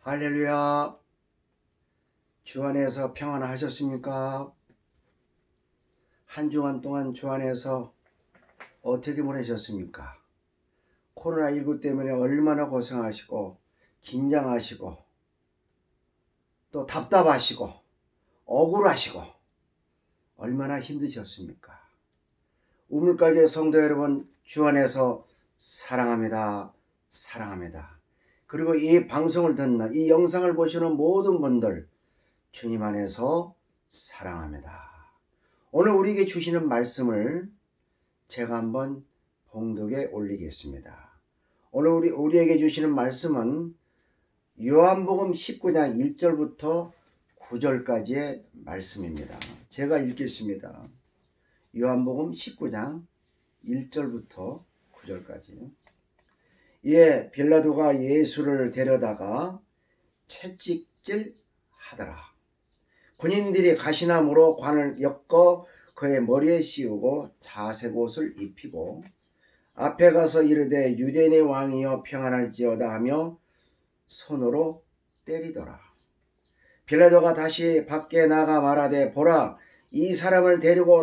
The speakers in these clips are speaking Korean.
할렐루야. 주 안에서 평안하셨습니까? 한 주간 동안 주 안에서 어떻게 보내셨습니까? 코로나19 때문에 얼마나 고생하시고 긴장하시고 또 답답하시고 억울하시고 얼마나 힘드셨습니까? 우물가게 성도 여러분, 주 안에서 사랑합니다. 사랑합니다. 그리고 이 방송을 듣는, 이 영상을 보시는 모든 분들 주님 안에서 사랑합니다. 오늘 우리에게 주시는 말씀을 제가 한번 봉독에 올리겠습니다. 오늘 우리에게 주시는 말씀은 요한복음 19장 1절부터 9절까지의 말씀입니다. 제가 읽겠습니다. 요한복음 19장 1절부터 9절까지. 이에 빌라도가 예수를 데려다가 채찍질 하더라. 군인들이 가시나무로 관을 엮어 그의 머리에 씌우고 자색 옷을 입히고 앞에 가서 이르되 유대인의 왕이여 평안할지어다 하며 손으로 때리더라. 빌라도가 다시 밖에 나가 말하되 보라, 이 사람을 데리고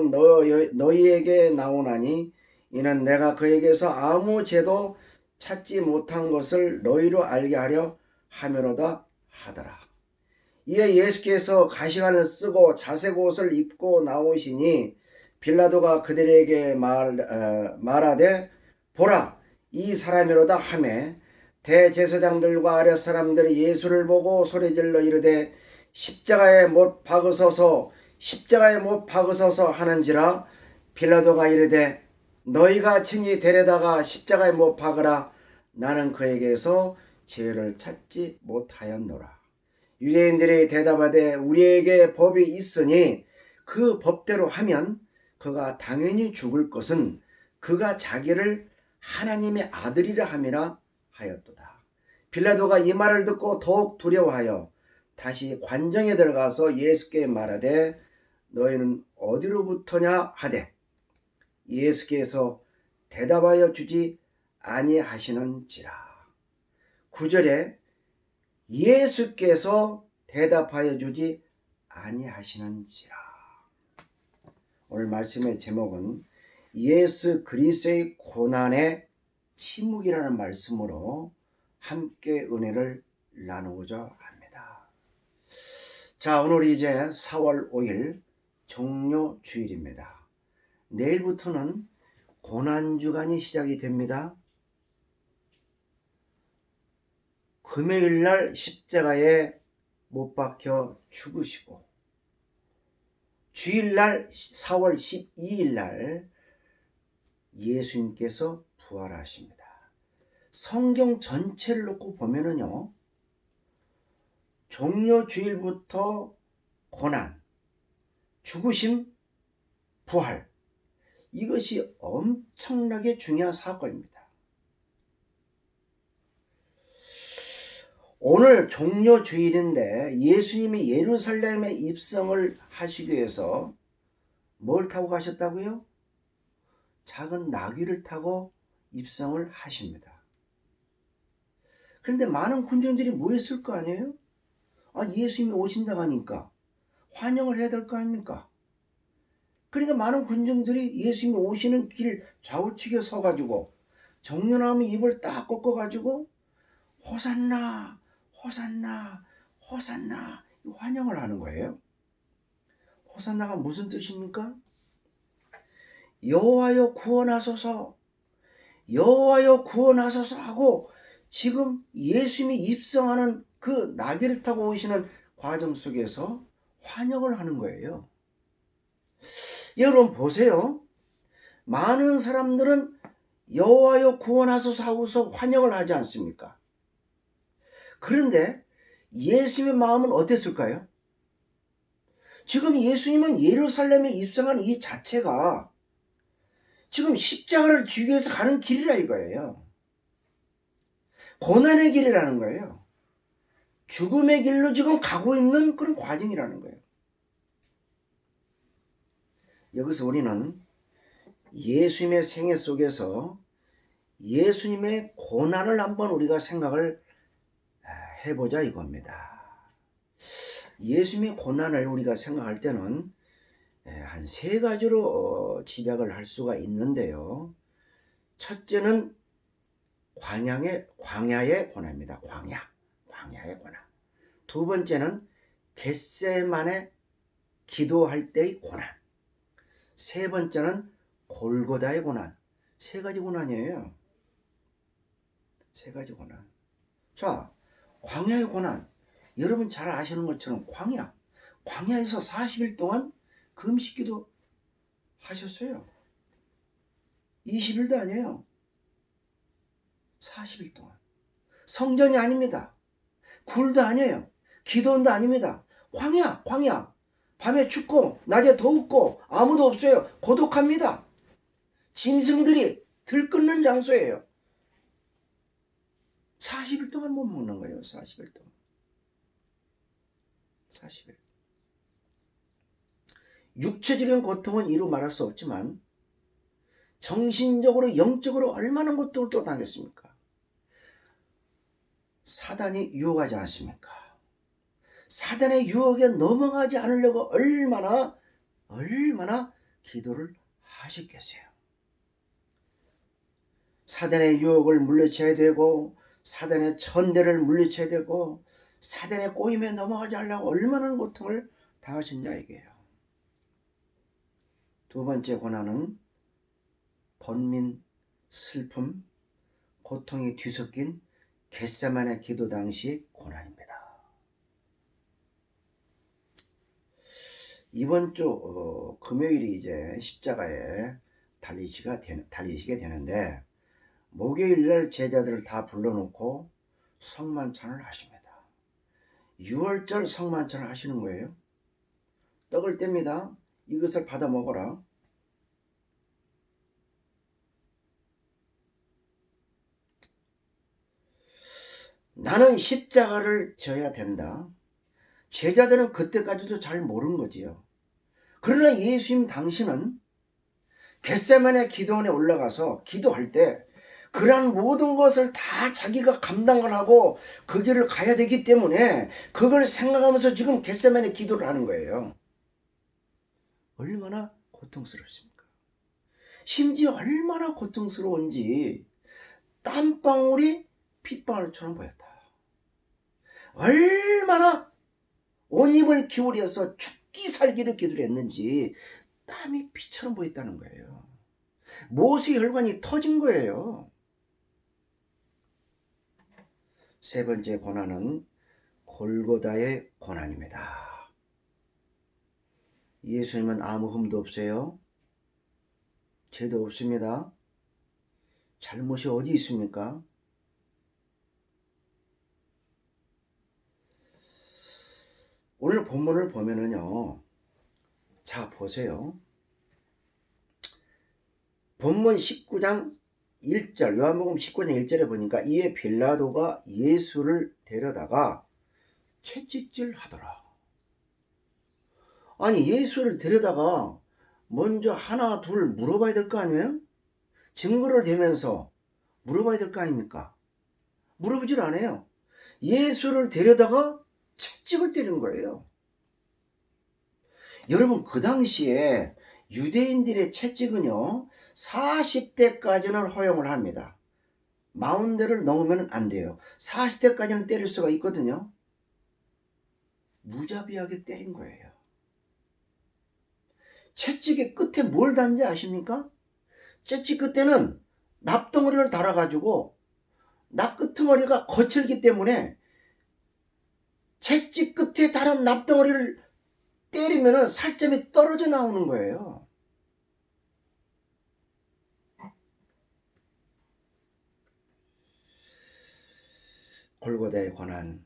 너희에게 나오나니 이는 내가 그에게서 아무 죄도 찾지 못한 것을 너희로 알게 하려 함이로다 하더라. 이에 예수께서 가시관을 쓰고 자색 옷을 입고 나오시니 빌라도가 그들에게 말하되 보라, 이 사람이로다 하매 대제사장들과 아랫사람들이 예수를 보고 소리질러 이르되 십자가에 못 박으소서 하는지라. 빌라도가 이르되 너희가 친히 데려다가 십자가에 못 박으라. 나는 그에게서 죄를 찾지 못하였노라. 유대인들이 대답하되 우리에게 법이 있으니 그 법대로 하면 그가 당연히 죽을 것은 그가 자기를 하나님의 아들이라 함이라 하였도다. 빌라도가 이 말을 듣고 더욱 두려워하여 다시 관정에 들어가서 예수께 말하되 너희는 어디로부터냐 하되 예수께서 대답하여 주지 아니하시는지라. 9절에 예수께서 대답하여 주지 아니하시는지라. 오늘 말씀의 제목은 예수 그리스도의 고난의 침묵이라는 말씀으로 함께 은혜를 나누고자 합니다. 자, 오늘 이제 4월 5일 종료주일입니다. 내일부터는 고난주간이 시작이 됩니다. 금요일날 십자가에 못 박혀 죽으시고 주일날 4월 12일날 예수님께서 부활하십니다. 성경 전체를 놓고 보면은요, 종료주일부터 고난, 죽으심, 부활, 이것이 엄청나게 중요한 사건입니다. 오늘 종료주일인데 예수님이 예루살렘에 입성을 하시기 위해서 뭘 타고 가셨다고요? 작은 나귀를 타고 입성을 하십니다. 그런데 많은 군중들이 모였을 거 아니에요? 예수님이 오신다고 하니까 환영을 해야 될 거 아닙니까? 그러니까 많은 군중들이 예수님이 오시는 길 좌우측에 서가지고 정련하면 입을 딱 꺾어가지고 호산나 호산나 호산나 환영을 하는 거예요. 호산나가 무슨 뜻입니까? 여호와여 구원하소서, 여호와여 구원하소서 하고 지금 예수님이 입성하는 그 나귀를 타고 오시는 과정 속에서 환영을 하는 거예요. 여러분 보세요. 많은 사람들은 여호와여 구원하소서 하고서 환영을 하지 않습니까? 그런데 예수님의 마음은 어땠을까요? 지금 예수님은 예루살렘에 입성한 이 자체가 지금 십자가를 지기 위해서 가는 길이라 이거예요. 고난의 길이라는 거예요. 죽음의 길로 지금 가고 있는 그런 과정이라는 거예요. 여기서 우리는 예수님의 생애 속에서 예수님의 고난을 한번 우리가 생각을 해보자 이겁니다. 예수님의 고난을 우리가 생각할 때는 한 세 가지로 집약을 할 수가 있는데요. 첫째는 광야의 고난입니다. 광야의 고난. 두 번째는 겟세마네 기도할 때의 고난. 세 번째는 골고다의 고난. 세 가지 고난이에요. 세 가지 고난. 자, 광야의 고난. 여러분 잘 아시는 것처럼 광야에서 40일 동안 금식기도 하셨어요. 20일도 아니에요. 40일 동안. 성전이 아닙니다. 굴도 아니에요. 기도원도 아닙니다. 광야. 밤에 춥고 낮에 더웠고 아무도 없어요. 고독합니다. 짐승들이 들끓는 장소예요. 40일 동안 못 먹는 거예요. 40일 동안. 40일. 육체적인 고통은 이루 말할 수 없지만 정신적으로 영적으로 얼마나 고통을 또 당했습니까? 사단이 유혹하지 않습니까? 사단의 유혹에 넘어가지 않으려고 얼마나 기도를 하셨겠어요. 사단의 유혹을 물리쳐야 되고 사단의 천대를 물리쳐야 되고 사단의 꼬임에 넘어가지 않으려고 얼마나 고통을 당하셨냐 이게요. 두 번째 고난은 번민, 슬픔, 고통이 뒤섞인 겟세마네 기도 당시 고난입니다. 이번 주 금요일이 이제 십자가에 달리시게 되는데 목요일날 제자들을 다 불러놓고 성만찬을 하십니다. 6월절 성만찬을 하시는 거예요. 떡을 뗍니다. 이것을 받아 먹어라. 나는 십자가를 져야 된다. 제자들은 그때까지도 잘 모르는 거지요. 그러나 예수님 당신은 겟세마네 기도원에 올라가서 기도할 때 그러한 모든 것을 다 자기가 감당을 하고 그 길을 가야 되기 때문에 그걸 생각하면서 지금 겟세마네 기도를 하는 거예요. 얼마나 고통스럽습니까? 심지어 얼마나 고통스러운지 땀방울이 핏방울처럼 보였다. 얼마나 온 힘을 기울여서 죽기 살기를 기도를 했는지 땀이 피처럼 보였다는 거예요. 모세 혈관이 터진 거예요. 세 번째 고난은 골고다의 고난입니다. 예수님은 아무 흠도 없어요. 죄도 없습니다. 잘못이 어디 있습니까? 오늘 본문을 보면은요. 자, 보세요. 본문 19장 1절, 요한복음 19장 1절에 보니까 이에 빌라도가 예수를 데려다가 채찍질 하더라. 아니, 예수를 데려다가 먼저 하나, 둘 물어봐야 될 거 아니에요? 증거를 대면서 물어봐야 될 거 아닙니까? 물어보질 않아요. 예수를 데려다가 채찍을 때리는 거예요. 여러분, 그 당시에 유대인들의 채찍은요 40대까지는 허용을 합니다. 40대를 넘으면 안 돼요. 40대까지는 때릴 수가 있거든요. 무자비하게 때린 거예요. 채찍의 끝에 뭘 단지 아십니까? 채찍 끝에는 납덩어리를 달아가지고 납끄트머리가 거칠기 때문에 채찍 끝에 달은 납덩어리를 때리면 살점이 떨어져 나오는 거예요. 골고다의 고난,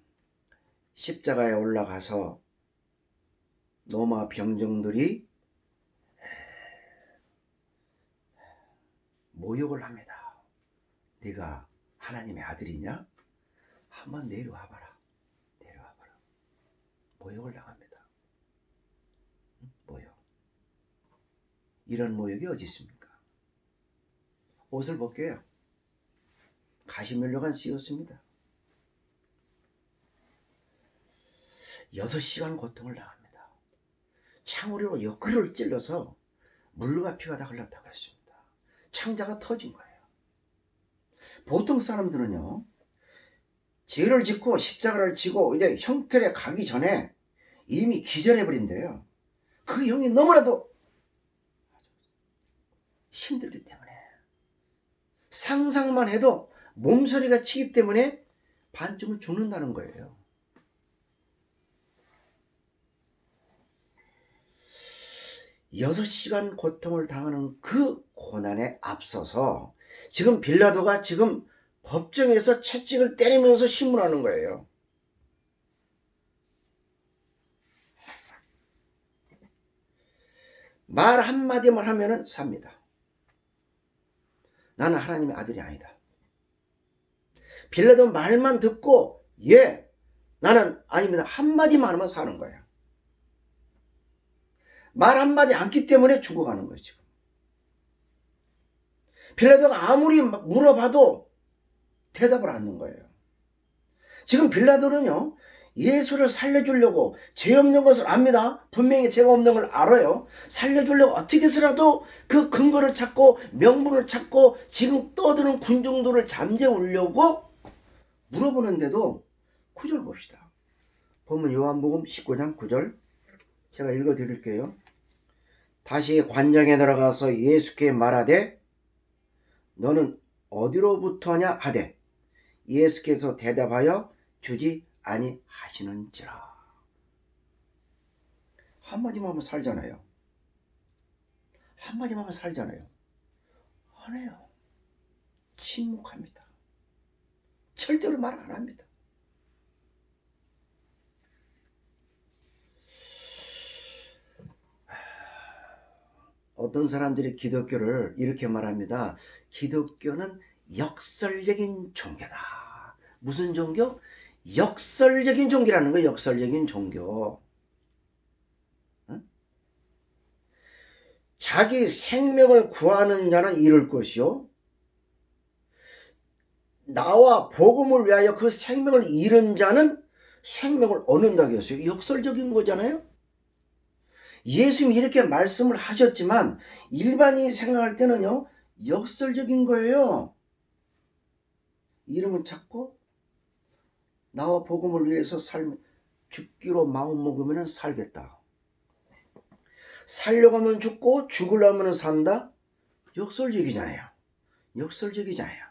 십자가에 올라가서 로마 병정들이 모욕을 합니다. 네가 하나님의 아들이냐? 한번 내려와봐라. 모욕을 당합니다. 모욕. 이런 모욕이 어디 있습니까? 옷을 벗겨요. 가시멜로가 씌웠습니다. 6시간 고통을 당합니다. 창으로 옆구리를 찔러서 물과 피가 다 흘렀다고 했습니다. 창자가 터진 거예요. 보통 사람들은요, 죄를 짓고 십자가를 지고 이제 형틀에 가기 전에 이미 기절해버린대요. 그 형이 너무나도 힘들기 때문에, 상상만 해도 몸소리가 치기 때문에 반쯤은 죽는다는 거예요. 여섯 시간 고통을 당하는 그 고난에 앞서서 지금 빌라도가 지금 법정에서 채찍을 때리면서 신문하는 거예요. 말 한마디만 하면은 삽니다. 나는 하나님의 아들이 아니다. 빌라도 말만 듣고 예, 나는 아닙니다. 한마디만 하면 사는 거예요. 말 한마디 않기 때문에 죽어가는 거예요. 지금 빌라도가 아무리 물어봐도 대답을 않는 거예요. 지금 빌라도는요, 예수를 살려주려고, 죄 없는 것을 압니다. 분명히 죄가 없는 걸 알아요. 살려주려고 어떻게 해서라도 그 근거를 찾고 명분을 찾고 지금 떠드는 군중들을 잠재우려고 물어보는데도 9절 봅시다. 보면 요한복음 19장 9절 제가 읽어드릴게요. 다시 관장에 들어가서 예수께 말하되 너는 어디로부터냐 하되 예수께서 대답하여 주지 아니하시는지라. 한마디만 하면 살잖아요. 한마디만 하면 살잖아요. 안 해요. 침묵합니다. 절대로 말 안 합니다. 어떤 사람들이 기독교를 이렇게 말합니다. 기독교는 역설적인 종교다. 무슨 종교? 역설적인 종교라는 거예요. 역설적인 종교. 응? 자기 생명을 구하는 자는 잃을 것이요, 나와 복음을 위하여 그 생명을 잃은 자는 생명을 얻는다고 했어요. 역설적인 거잖아요. 예수님이 이렇게 말씀을 하셨지만 일반인이 생각할 때는요, 역설적인 거예요. 이름은 찾고 나와 복음을 위해서 죽기로 마음먹으면 살겠다. 살려고 하면 죽고 죽으려면 산다. 역설적이잖아요. 역설적이잖아요.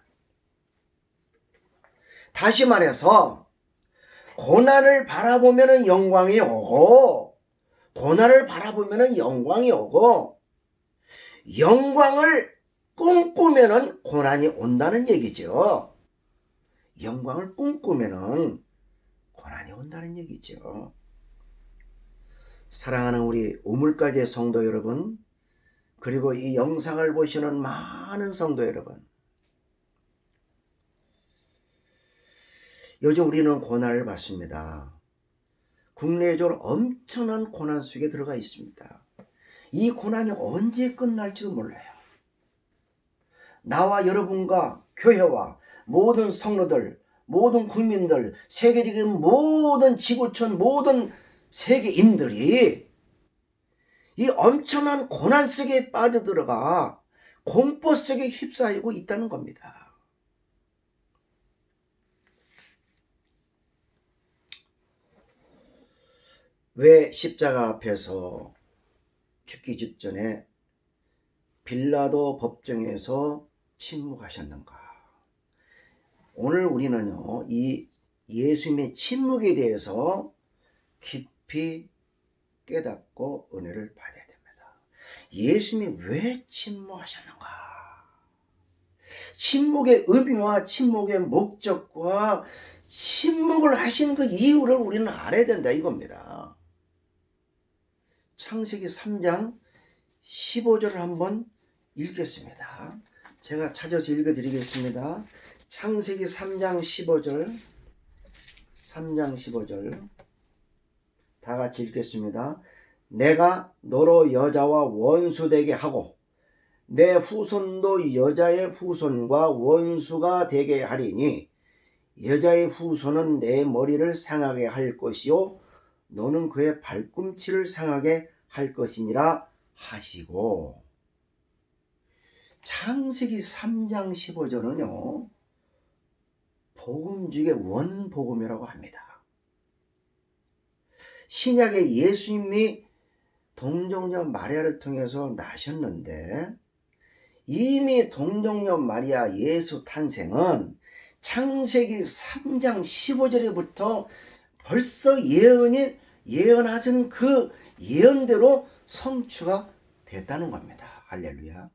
다시 말해서 고난을 바라보면 영광이 오고, 고난을 바라보면 영광이 오고, 영광을 꿈꾸면 고난이 온다는 얘기죠. 영광을 꿈꾸면 고난이 온다는 얘기죠. 사랑하는 우리 우물가게 성도 여러분, 그리고 이 영상을 보시는 많은 성도 여러분, 요즘 우리는 고난을 받습니다. 국내적으로 엄청난 고난 속에 들어가 있습니다. 이 고난이 언제 끝날지도 몰라요. 나와 여러분과 교회와 모든 성도들, 모든 국민들, 세계적인 모든 지구촌, 모든 세계인들이 이 엄청난 고난 속에 빠져들어가 공포 속에 휩싸이고 있다는 겁니다. 왜 십자가 앞에서 죽기 직전에 빌라도 법정에서 침묵하셨는가? 오늘 우리는요, 이 예수님의 침묵에 대해서 깊이 깨닫고 은혜를 받아야 됩니다. 예수님이 왜 침묵하셨는가? 침묵의 의미와 침묵의 목적과 침묵을 하신 그 이유를 우리는 알아야 된다 이겁니다. 창세기 3장 15절을 한번 읽겠습니다. 제가 찾아서 읽어드리겠습니다. 창세기 3장 15절, 3장 15절 다 같이 읽겠습니다. 내가 너로 여자와 원수되게 하고 내 후손도 여자의 후손과 원수가 되게 하리니 여자의 후손은 내 머리를 상하게 할 것이요 너는 그의 발꿈치를 상하게 할 것이니라 하시고, 창세기 3장 15절은요 복음 중에 원복음이라고 합니다. 신약에 예수님이 동정녀 마리아를 통해서 나셨는데, 이미 동정녀 마리아 예수 탄생은 창세기 3장 15절에부터 벌써 예언하신 그 예언대로 성취가 됐다는 겁니다. 할렐루야.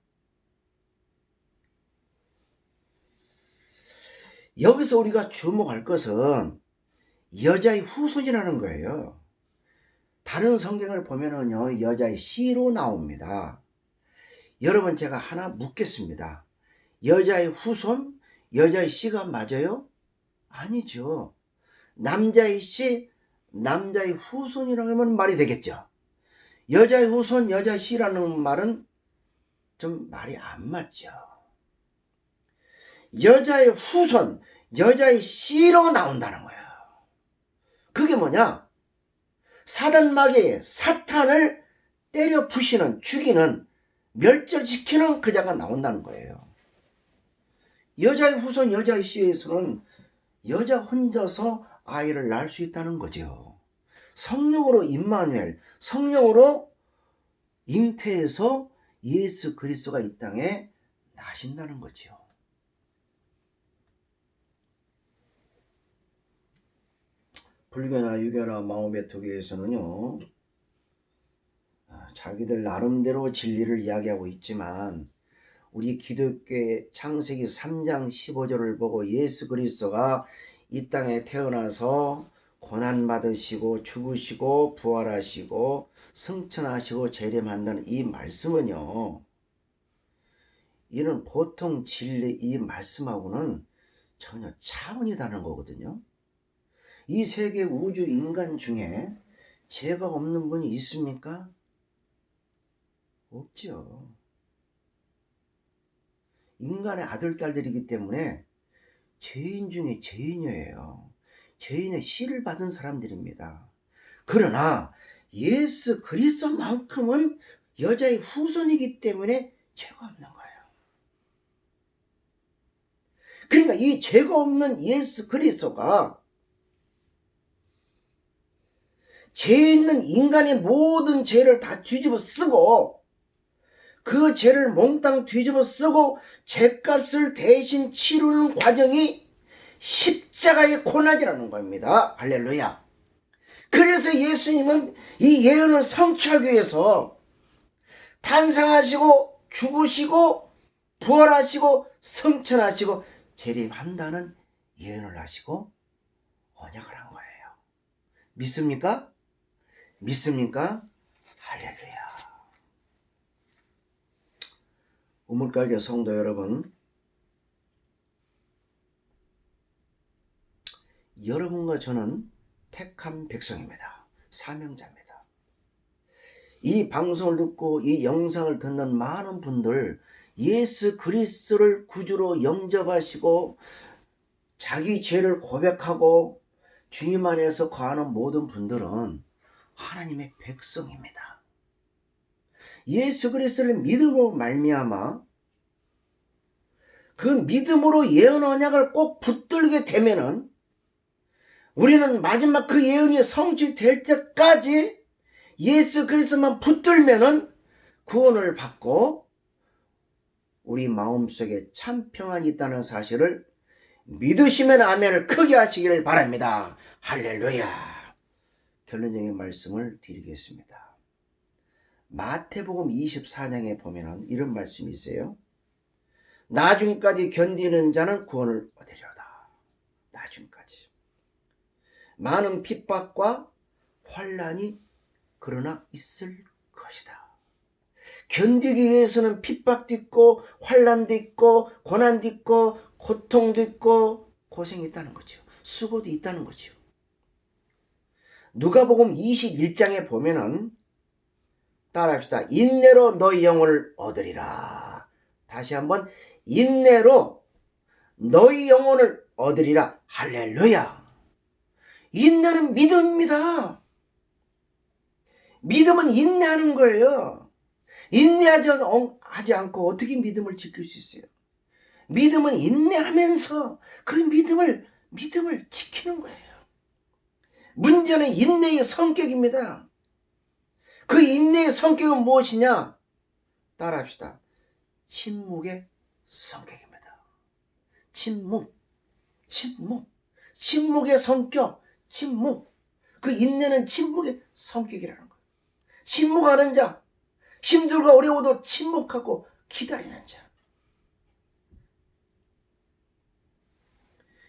여기서 우리가 주목할 것은 여자의 후손이라는 거예요. 다른 성경을 보면은요 여자의 씨로 나옵니다. 여러분, 제가 하나 묻겠습니다. 여자의 후손, 여자의 씨가 맞아요? 아니죠. 남자의 씨, 남자의 후손이라고 하면 말이 되겠죠. 여자의 후손, 여자의 씨라는 말은 좀 말이 안 맞죠. 여자의 후손, 여자의 씨로 나온다는 거예요. 그게 뭐냐? 사단마귀 사탄을 때려 부시는, 죽이는, 멸절시키는 그자가 나온다는 거예요. 여자의 후손, 여자의 씨에서는 여자 혼자서 아이를 낳을 수 있다는 거죠. 성령으로 임마누엘, 성령으로 잉태해서 예수 그리스도가 이 땅에 나신다는 거죠. 불교나 유교나 마오메 토교에서는요 자기들 나름대로 진리를 이야기하고 있지만, 우리 기독교의 창세기 3장 15절을 보고 예수 그리스도가 이 땅에 태어나서 고난받으시고 죽으시고 부활하시고 승천하시고 재림한다는 이 말씀은요, 이는 보통 진리 이 말씀하고는 전혀 차원이 다른 거거든요. 이 세계 우주 인간 중에 죄가 없는 분이 있습니까? 없죠. 인간의 아들, 딸들이기 때문에 죄인 중에 죄인이에요. 죄인의 씨를 받은 사람들입니다. 그러나 예수 그리스도만큼은 여자의 후손이기 때문에 죄가 없는 거예요. 그러니까 이 죄가 없는 예수 그리스도가 죄 있는 인간의 모든 죄를 다 뒤집어 쓰고, 그 죄를 몽땅 뒤집어 쓰고 죄값을 대신 치르는 과정이 십자가의 고난이라는 겁니다. 할렐루야. 그래서 예수님은 이 예언을 성취하기 위해서 탄생하시고 죽으시고 부활하시고 승천하시고 재림한다는 예언을 하시고 언약을 한 거예요. 믿습니까? 믿습니까? 할렐루야. 우물가게 성도 여러분, 여러분과 저는 택한 백성입니다. 사명자입니다. 이 방송을 듣고 이 영상을 듣는 많은 분들, 예수 그리스도를 구주로 영접하시고 자기 죄를 고백하고 주님 안에서 거하는 모든 분들은 하나님의 백성입니다. 예수 그리스도를 믿음으로 말미암아 그 믿음으로 예언 언약을 꼭 붙들게 되면은, 우리는 마지막 그 예언이 성취될 때까지 예수 그리스도만 붙들면은 구원을 받고 우리 마음속에 참 평안이 있다는 사실을 믿으시면 아멘을 크게 하시기를 바랍니다. 할렐루야. 결론적인 말씀을 드리겠습니다. 마태복음 24장에 보면은 이런 말씀이 있어요. 나중까지 견디는 자는 구원을 얻으리로다. 나중까지. 많은 핍박과 환난이 그러나 있을 것이다. 견디기 위해서는 핍박도 있고 환난도 있고 고난도 있고 고통도 있고 고생이 있다는 거죠. 수고도 있다는 거죠. 누가복음 21장에 보면은 따라합시다. 인내로 너희 영혼을 얻으리라. 다시 한번, 인내로 너희 영혼을 얻으리라. 할렐루야. 인내는 믿음입니다. 믿음은 인내하는 거예요. 인내하지 않고 어떻게 믿음을 지킬 수 있어요? 믿음은 인내하면서 그 믿음을 지키는 거예요. 문제는 인내의 성격입니다. 그 인내의 성격은 무엇이냐? 따라합시다. 침묵의 성격입니다. 침묵의 성격, 침묵. 그 인내는 침묵의 성격이라는 거예요. 침묵하는 자, 힘들고 어려워도 침묵하고 기다리는 자.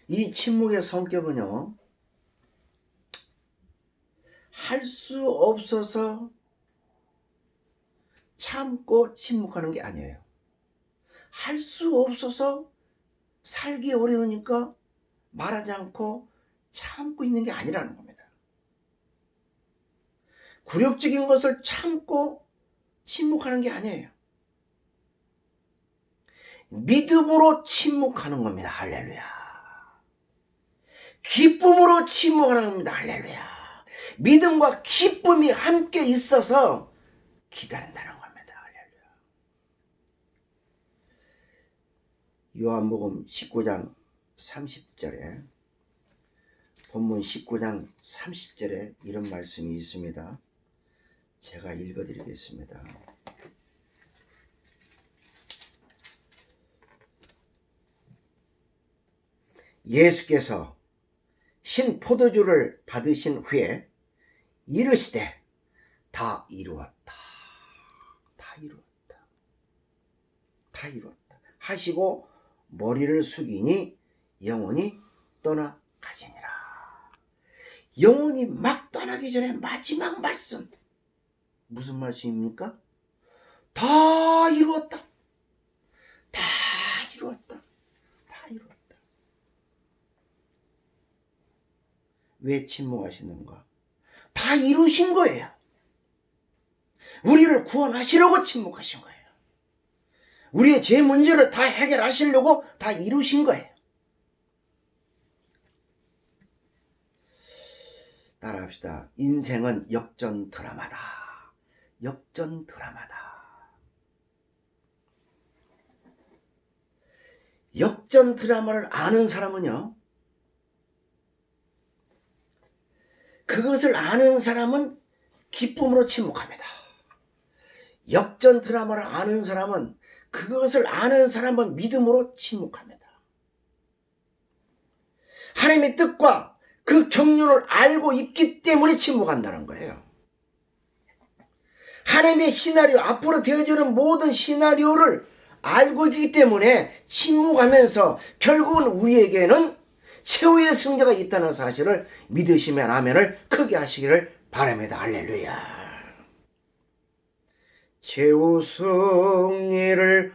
이 침묵의 성격은요, 할 수 없어서 참고 침묵하는 게 아니에요. 할 수 없어서 살기 어려우니까 말하지 않고 참고 있는 게 아니라는 겁니다. 굴욕적인 것을 참고 침묵하는 게 아니에요. 믿음으로 침묵하는 겁니다. 할렐루야. 기쁨으로 침묵하는 겁니다. 할렐루야. 믿음과 기쁨이 함께 있어서 기다린다는 겁니다. 할렐루야. 요한복음 19장 30절에 본문 19장 30절에 이런 말씀이 있습니다. 제가 읽어드리겠습니다. 예수께서 신 포도주를 받으신 후에 이르시되 다 이루었다. 다 이루었다. 다 이루었다. 하시고 머리를 숙이니 영혼이 떠나가지니라. 영혼이 막 떠나기 전에 마지막 말씀. 무슨 말씀입니까? 다 이루었다. 다 이루었다. 다 이루었다. 왜 침묵하시는가? 다 이루신 거예요. 우리를 구원하시려고 침묵하신 거예요. 우리의 제 문제를 다 해결하시려고 다 이루신 거예요. 따라합시다. 인생은 역전 드라마다. 역전 드라마다. 역전 드라마를 아는 사람은요, 그것을 아는 사람은 기쁨으로 침묵합니다. 역전 드라마를 아는 사람은, 그것을 아는 사람은 믿음으로 침묵합니다. 하나님의 뜻과 그 경륜을 알고 있기 때문에 침묵한다는 거예요. 하나님의 시나리오, 앞으로 되어지는 모든 시나리오를 알고 있기 때문에 침묵하면서 결국은 우리에게는 최후의 승자가 있다는 사실을 믿으시면 아멘을 크게 하시기를 바랍니다. 할렐루야. 최후 승리를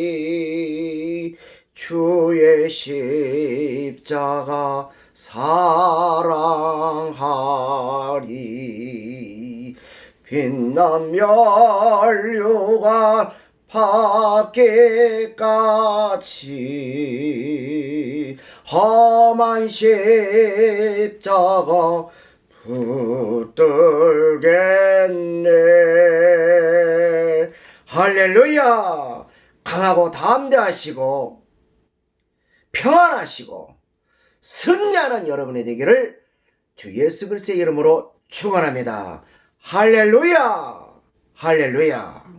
얻기까지 주의 십자가 사랑하리. 빛난 면류관 받기까지 험한 십자가 붙들겠네. 할렐루야. 강하고 담대하시고 평안하시고 승리하는 여러분이 되기를 주 예수 그리스도의 이름으로 축원합니다. 할렐루야. 할렐루야.